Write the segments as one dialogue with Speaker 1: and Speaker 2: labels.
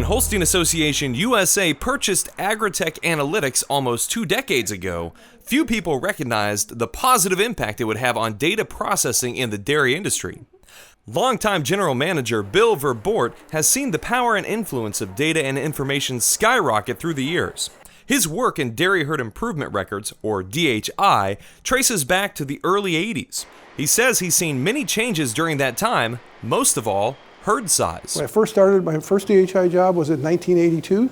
Speaker 1: When Holstein Association USA purchased Agri-Tech Analytics almost 2 decades ago, few people recognized the positive impact it would have on data processing in the dairy industry. Longtime General Manager Bill Verbort has seen the power and influence of data and information skyrocket through the years. His work in Dairy Herd Improvement Records, or DHI, traces back to the early 80s. He says he's seen many changes during that time, most of all, herd size.
Speaker 2: When I first started, my first DHI job was in 1982.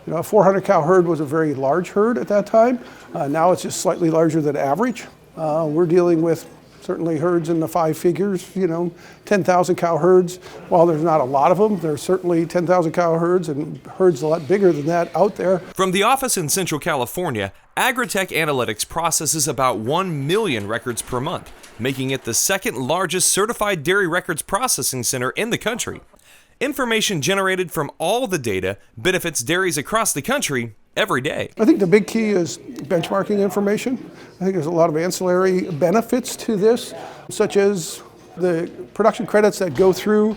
Speaker 2: A 400 cow herd was a very large herd at that time. Now it's just slightly larger than average. We're dealing with certainly herds in the 5 figures, 10,000 cow herds. While there's not a lot of them, there's certainly 10,000 cow herds and herds a lot bigger than that out there.
Speaker 1: From the office in Central California, Agri-Tech Analytics processes about 1 million records per month, making it the second largest certified dairy records processing center in the country. Information generated from all the data benefits dairies across the country every day.
Speaker 2: I think the big key is benchmarking information. I think there's a lot of ancillary benefits to this, such as the production credits that go through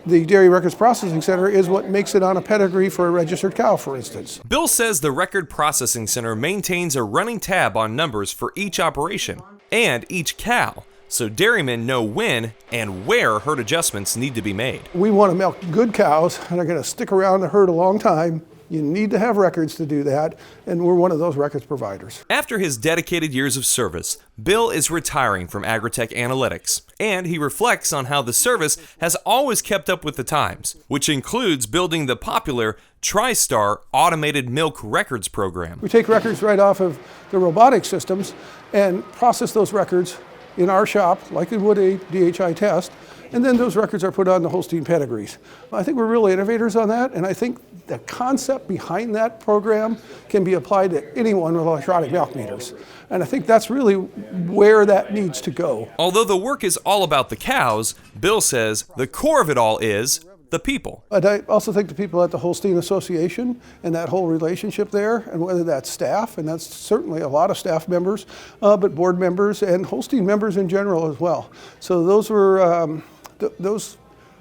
Speaker 2: the Dairy Records Processing Center is what makes it on a pedigree for a registered cow, for instance.
Speaker 1: Bill says the Record Processing Center maintains a running tab on numbers for each operation and each cow, so dairymen know when and where herd adjustments need to be made.
Speaker 2: We want to milk good cows and are going to stick around the herd a long time. You need to have records to do that, and we're one of those records providers.
Speaker 1: After his dedicated years of service, Bill is retiring from Agri-Tech Analytics, and he reflects on how the service has always kept up with the times, which includes building the popular TriStar automated milk records program.
Speaker 2: We take records right off of the robotic systems and process those records in our shop, like we would a DHI test, and then those records are put on the Holstein pedigrees. I think we're really innovators on that, and I think the concept behind that program can be applied to anyone with electronic milk meters. And I think that's really where that needs to go.
Speaker 1: Although the work is all about the cows, Bill says the core of it all is the people.
Speaker 2: But I also think the people at the Holstein Association and that whole relationship there, and whether that's staff, and that's certainly a lot of staff members, but board members and Holstein members in general as well. So those were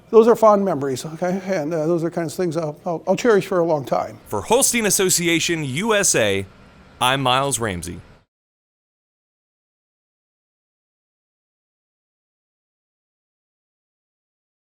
Speaker 2: those are fond memories, okay? And those are kinds of things I'll cherish for a long time.
Speaker 1: For Holstein Association USA, I'm Miles Ramsey.